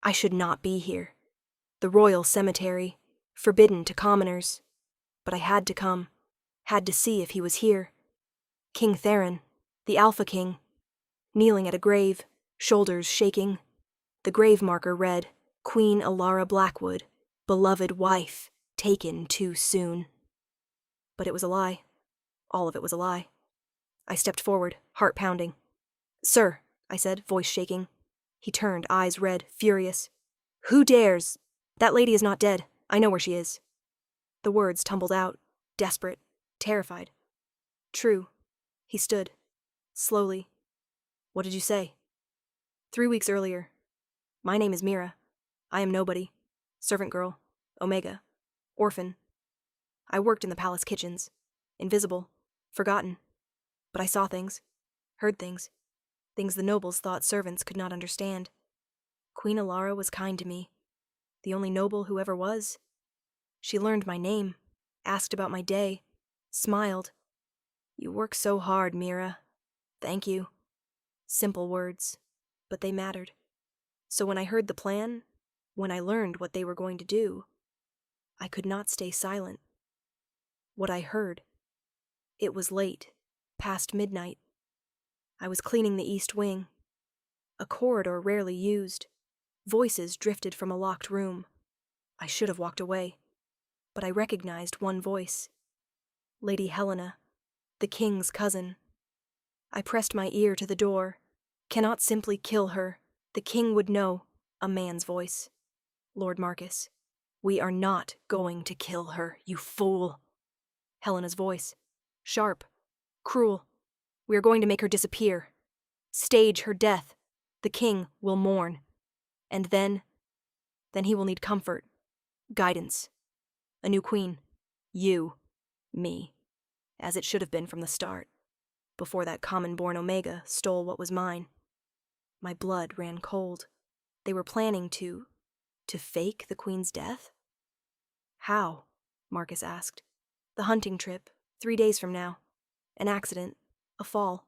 I should not be here. The royal cemetery, forbidden to commoners. But I had to come, had to see if he was here. King Theron, the Alpha King, kneeling at a grave, shoulders shaking. The grave marker read, Queen Alara Blackwood, beloved wife, taken too soon. But it was a lie. All of it was a lie. I stepped forward, heart pounding. Sir, I said, voice shaking. He turned, eyes red, furious. Who dares? That lady is not dead. I know where she is. The words tumbled out, desperate, terrified. True. He stood, slowly. What did you say? 3 weeks earlier. My name is Mira. I am nobody. Servant girl. Omega. Orphan. I worked in the palace kitchens. Invisible. Forgotten. But I saw things. Heard things. Things the nobles thought servants could not understand. Queen Alara was kind to me. The only noble who ever was. She learned my name. Asked about my day. Smiled. You work so hard, Mira. Thank you. Simple words. But they mattered. So when I heard the plan, when I learned what they were going to do, I could not stay silent. What I heard. It was late, past midnight. I was cleaning the east wing. A corridor rarely used. Voices drifted from a locked room. I should have walked away, but I recognized one voice. Lady Helena, the king's cousin. I pressed my ear to the door. Cannot simply kill her. The king would know. A man's voice. Lord Marcus, we are not going to kill her, you fool. Helena's voice. Sharp. Cruel. We are going to make her disappear. Stage her death. The king will mourn. And then he will need comfort. Guidance. A new queen. You. Me. As it should have been from the start. Before that common-born Omega stole what was mine. My blood ran cold. They were planning to fake the queen's death? How? Marcus asked. The hunting trip, 3 days from now. An accident, a fall.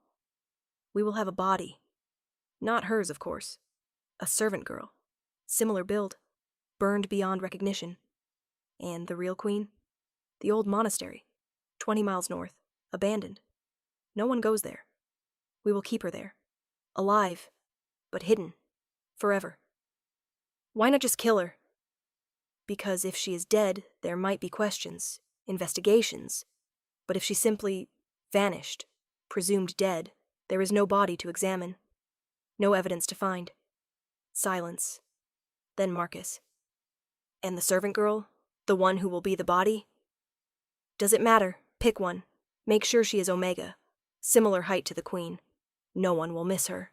We will have a body. Not hers, of course. A servant girl. Similar build. Burned beyond recognition. And the real queen? The old monastery. 20 miles north. Abandoned. No one goes there. We will keep her there. Alive. But hidden. Forever. Why not just kill her? Because if she is dead, there might be questions, investigations. But if she simply vanished, presumed dead, there is no body to examine. No evidence to find. Silence. Then Marcus. And the servant girl? The one who will be the body? Does it matter? Pick one. Make sure she is Omega. Similar height to the queen. No one will miss her.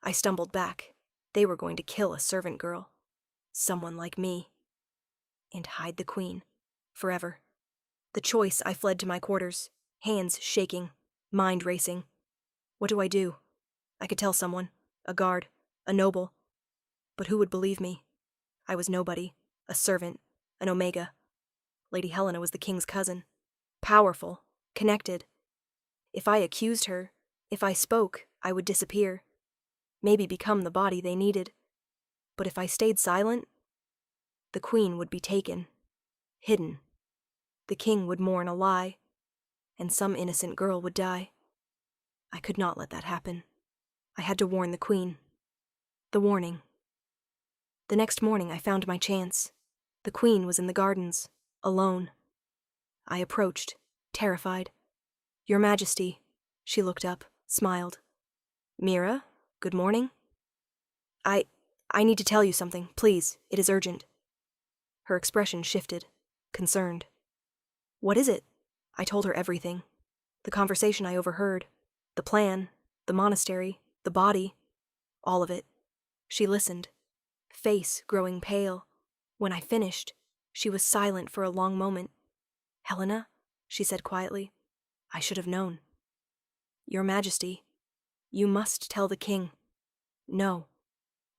I stumbled back. They were going to kill a servant girl. Someone like me. And hide the queen. Forever. The choice, I fled to my quarters. Hands shaking. Mind racing. What do I do? I could tell someone. A guard. A noble. But who would believe me? I was nobody. A servant. An Omega. Lady Helena was the king's cousin. Powerful. Connected. If I accused her, if I spoke, I would disappear. Maybe become the body they needed. But if I stayed silent, the queen would be taken. Hidden. The king would mourn a lie. And some innocent girl would die. I could not let that happen. I had to warn the queen. The warning. The next morning I found my chance. The queen was in the gardens, alone. I approached, terrified. Your Majesty. She looked up, smiled. Mira, good morning. I need to tell you something, please. It is urgent. Her expression shifted, concerned. What is it? I told her everything. The conversation I overheard. The plan. The monastery. The body. All of it. She listened. Face growing pale. When I finished, she was silent for a long moment. Helena, she said quietly, I should have known. Your Majesty, you must tell the king. No.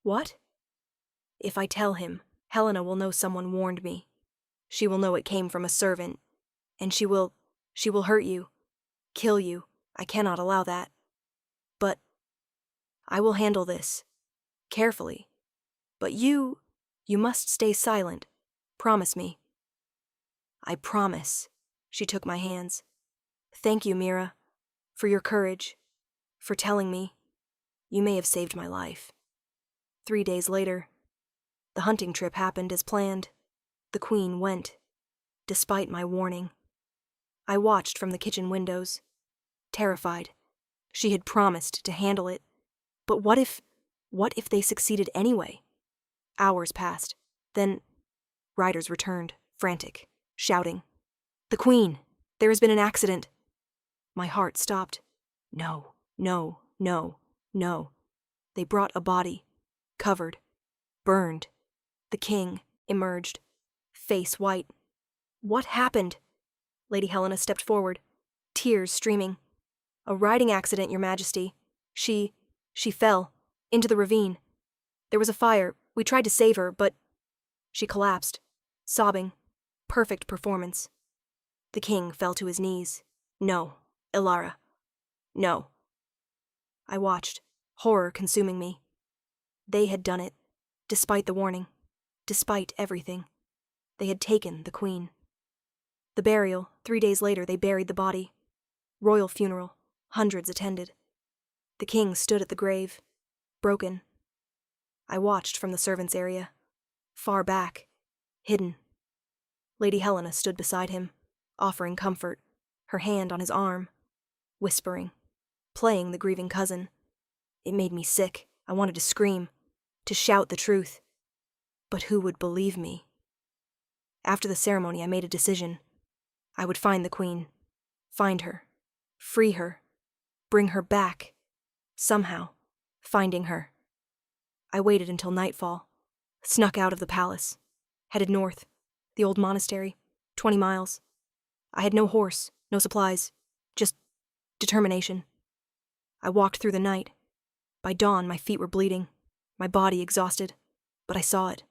What? If I tell him, Helena will know someone warned me. She will know it came from a servant. And she will hurt you. Kill you. I cannot allow that. But I will handle this. Carefully. But you must stay silent. Promise me." "I promise." She took my hands. "Thank you, Mira, for your courage, for telling me. You may have saved my life." 3 days later, the hunting trip happened as planned. The Queen went, despite my warning. I watched from the kitchen windows, terrified. She had promised to handle it. But what if they succeeded anyway? Hours passed. Then riders returned, frantic, shouting, "The Queen! There has been an accident!" My heart stopped. No, no, no, no. They brought a body, covered, burned. The king emerged, face white. "What happened?" Lady Helena stepped forward, tears streaming. "A riding accident, Your Majesty. She fell into the ravine. There was a fire. We tried to save her, but..." She collapsed, sobbing. Perfect performance. The king fell to his knees. "No, Ilara. No." I watched, horror consuming me. They had done it, despite the warning, despite everything. They had taken the Queen. The burial, 3 days later, they buried the body. Royal funeral, hundreds attended. The king stood at the grave, broken. I watched from the servants' area, far back, hidden. Lady Helena stood beside him, offering comfort, her hand on his arm, whispering, playing the grieving cousin. It made me sick. I wanted to scream, to shout the truth. But who would believe me? After the ceremony, I made a decision. I would find the Queen, find her, free her, bring her back, somehow, finding her. I waited until nightfall, snuck out of the palace, headed north, the old monastery, 20 miles. I had no horse, no supplies, just determination. I walked through the night. By dawn, my feet were bleeding, my body exhausted, but I saw it.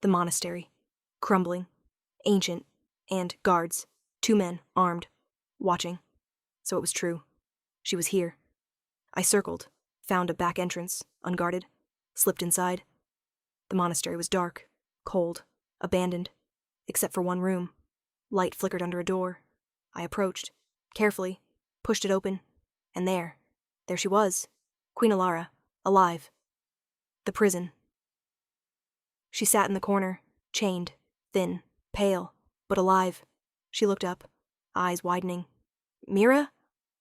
The monastery, crumbling, ancient, and guards, 2 men, armed, watching. So it was true. She was here. I circled, found a back entrance, unguarded, slipped inside. The monastery was dark, cold, abandoned, except for one room. Light flickered under a door. I approached, carefully, pushed it open, and there she was, Queen Ilara, alive. The prison. She sat in the corner, chained, thin, pale, but alive. She looked up, eyes widening. "Mira?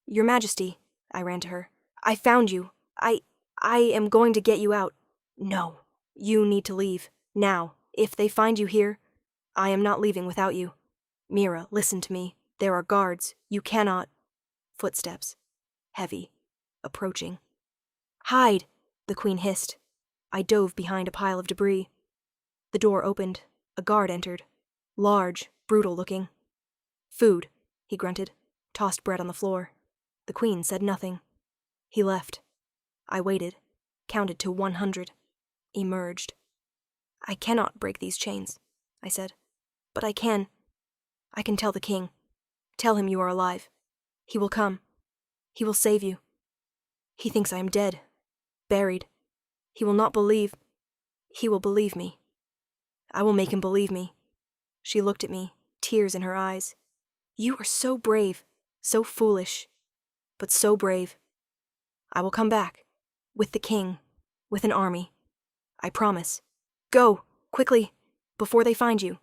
Your Majesty," I ran to her. "I found you. I am going to get you out." "No, you need to leave, now. If they find you here, I am not leaving without you. Mira, listen to me. There are guards. You cannot..." Footsteps. Heavy. Approaching. "Hide!" the Queen hissed. I dove behind a pile of debris. The door opened. A guard entered. Large, brutal looking. "Food," he grunted, tossed bread on the floor. The Queen said nothing. He left. I waited, counted to 100, emerged. "I cannot break these chains," I said. "But I can tell the king. Tell him you are alive. He will come. He will save you. He thinks I am dead, buried. He will not believe. He will believe me. I will make him believe me." She looked at me, tears in her eyes. "You are so brave, so foolish, but so brave. I will come back, with the king, with an army. I promise. Go, quickly, before they find you."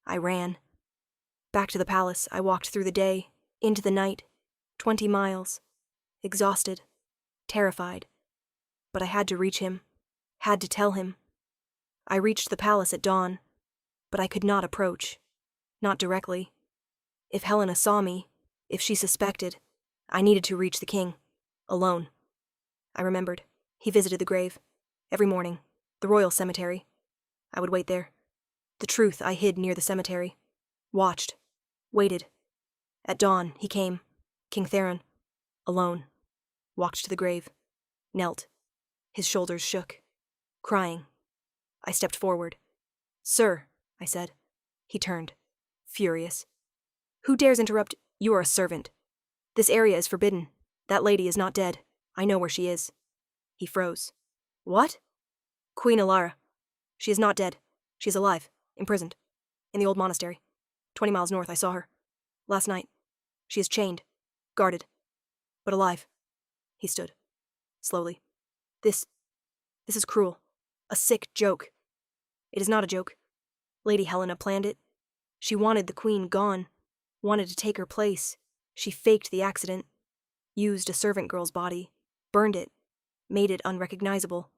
I ran. Back to the palace, I walked through the day, into the night, 20 miles, exhausted, terrified. But I had to reach him, had to tell him. I reached the palace at dawn, but I could not approach, not directly. If Helena saw me, if she suspected, I needed to reach the king, alone. I remembered. He visited the grave, every morning, the royal cemetery. I would wait there. The truth I hid near the cemetery. Watched. Waited. At dawn, he came, King Theron, alone. Walked to the grave. Knelt. His shoulders shook. Crying. I stepped forward. "Sir," I said. He turned, furious. "Who dares interrupt? You are a servant. This area is forbidden. That lady is not dead. I know where she is." He froze. "What?" "Queen Ilara. She is not dead. She is alive, imprisoned. In the old monastery. 20 miles north, I saw her. Last night. She is chained. Guarded. But alive. He stood. Slowly. This is cruel. A sick joke. It is not a joke. Lady Helena planned it. She wanted the queen gone. Wanted to take her place. She faked the accident. Used a servant girl's body. Burned it. Made it unrecognizable.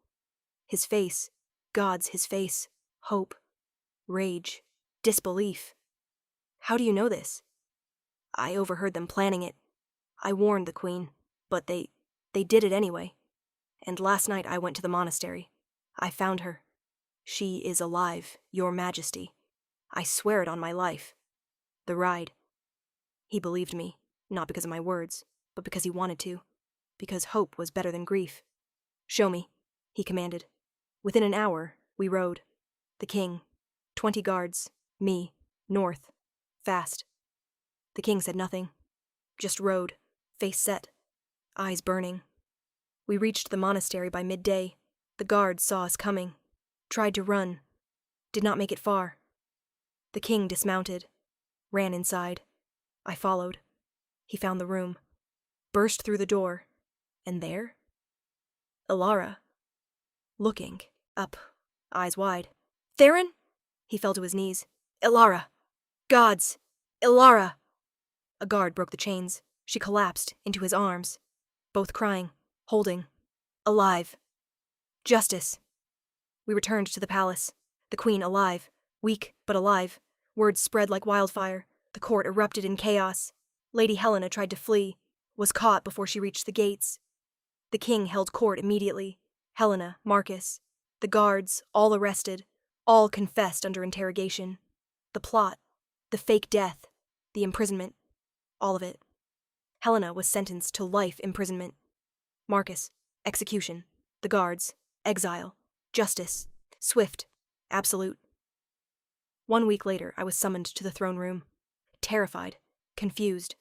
His face. God's his face. Hope. Rage. Disbelief. How do you know this? I overheard them planning it. I warned the queen, but they did it anyway. And last night I went to the monastery. I found her. She is alive, Your Majesty. I swear it on my life. The ride. He believed me, not because of my words, but because he wanted to. Because hope was better than grief. Show me, he commanded. Within an hour, we rode. The king, 20 guards, me, north, fast. The king said nothing. Just rode, face set, eyes burning. We reached the monastery by midday. The guards saw us coming. Tried to run. Did not make it far. The king dismounted. Ran inside. I followed. He found the room. Burst through the door. And there? Ilara. Looking. Up. Eyes wide. Theron? He fell to his knees. Ilara! Gods! Ilara! A guard broke the chains. She collapsed into his arms. Both crying. Holding. Alive. Justice. We returned to the palace. The queen alive. Weak, but alive. Words spread like wildfire. The court erupted in chaos. Lady Helena tried to flee. Was caught before she reached the gates. The king held court immediately. Helena, Marcus. The guards, all arrested. All confessed under interrogation. The plot. The fake death. The imprisonment. All of it. Helena was sentenced to life imprisonment. Marcus, execution. The guards, exile. Justice, swift, absolute. 1 week later, I was summoned to the throne room. Terrified, confused.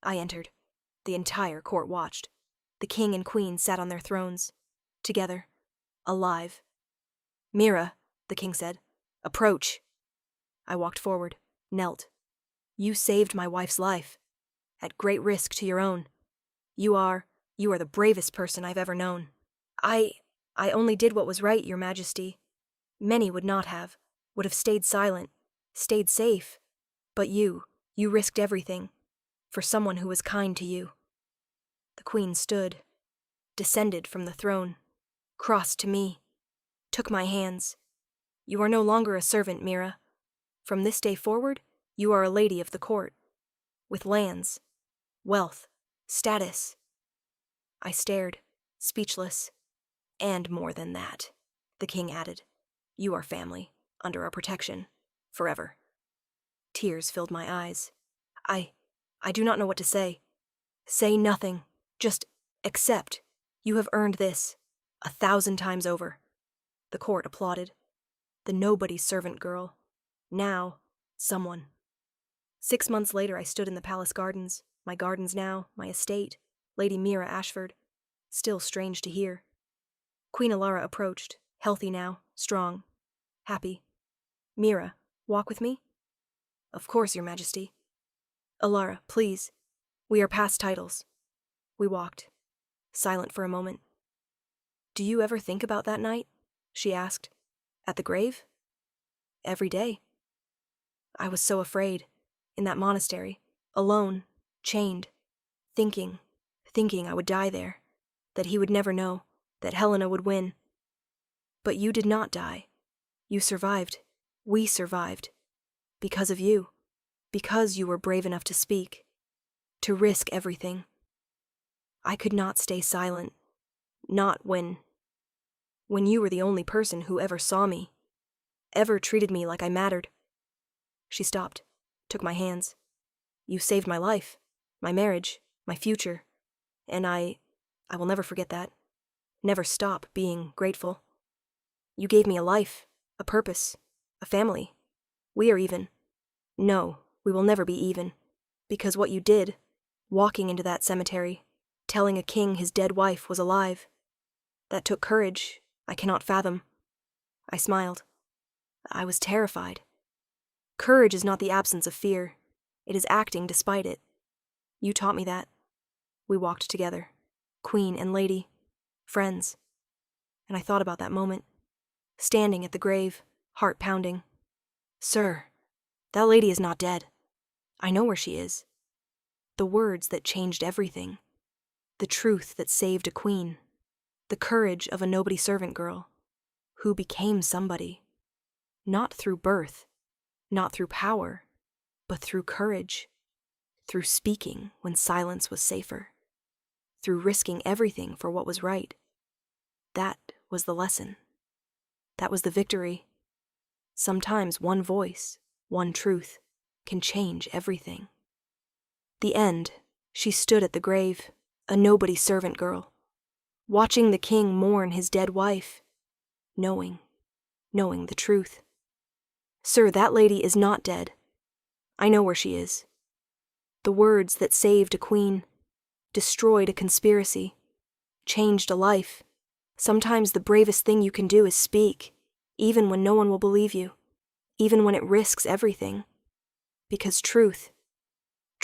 I entered. The entire court watched. The king and queen sat on their thrones. Together. Alive. Mira, the king said. Approach. I walked forward, knelt. You saved my wife's life. At great risk to your own. You are the bravest person I've ever known. I only did what was right, Your Majesty. Many would not have, would have stayed silent, stayed safe. But you risked everything, for someone who was kind to you. The queen stood, descended from the throne, crossed to me, took my hands. You are no longer a servant, Mira. From this day forward, you are a lady of the court, with lands, wealth, status. I stared, speechless. And more than that, the king added. You are family, under our protection, forever. Tears filled my eyes. I do not know what to say. Say nothing. Just accept. You have earned this, 1,000 times over. The court applauded. The nobody's servant girl. Now, someone. 6 months later, I stood in the palace gardens. My gardens now, my estate. Lady Mira Ashford. Still strange to hear. Queen Ilara approached, healthy now, strong, happy. Mira, walk with me? Of course, Your Majesty. Ilara, please. We are past titles. We walked, silent for a moment. Do you ever think about that night? She asked. At the grave? Every day. I was so afraid, in that monastery, alone, chained, thinking I would die there, that he would never know, that Helena would win. But you did not die. You survived. We survived. Because of you. Because you were brave enough to speak. To risk everything. I could not stay silent. Not when you were the only person who ever saw me. Ever treated me like I mattered. She stopped. Took my hands. You saved my life. My marriage. My future. And I will never forget that. Never stop being grateful. You gave me a life, a purpose, a family. We are even. No, we will never be even. Because what you did, walking into that cemetery, telling a king his dead wife was alive, that took courage I cannot fathom. I smiled. I was terrified. Courage is not the absence of fear. It is acting despite it. You taught me that. We walked together, queen and lady, friends. And I thought about that moment, standing at the grave, heart pounding. Sir, that lady is not dead. I know where she is. The words that changed everything. The truth that saved a queen. The courage of a nobody servant girl, who became somebody. Not through birth, not through power, but through courage. Through speaking when silence was safer. Through risking everything for what was right. That was the lesson. That was the victory. Sometimes one voice, one truth, can change everything. The end, she stood at the grave, a nobody servant girl, watching the king mourn his dead wife, knowing the truth. Sir, that lady is not dead. I know where she is. The words that saved a queen, destroyed a conspiracy, changed a life. Sometimes the bravest thing you can do is speak, even when no one will believe you, even when it risks everything. Because truth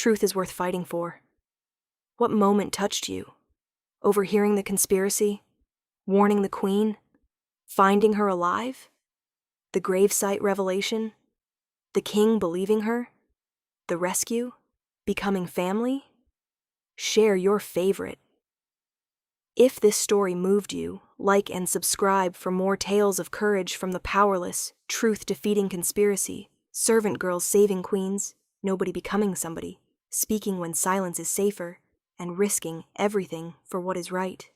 is worth fighting for. What moment touched you? Overhearing the conspiracy? Warning the queen? Finding her alive? The gravesite revelation? The king believing her? The rescue? Becoming family? Share your favorite. If this story moved you, like and subscribe for more tales of courage from the powerless, truth-defeating conspiracy, servant girls saving queens, nobody becoming somebody, speaking when silence is safer, and risking everything for what is right.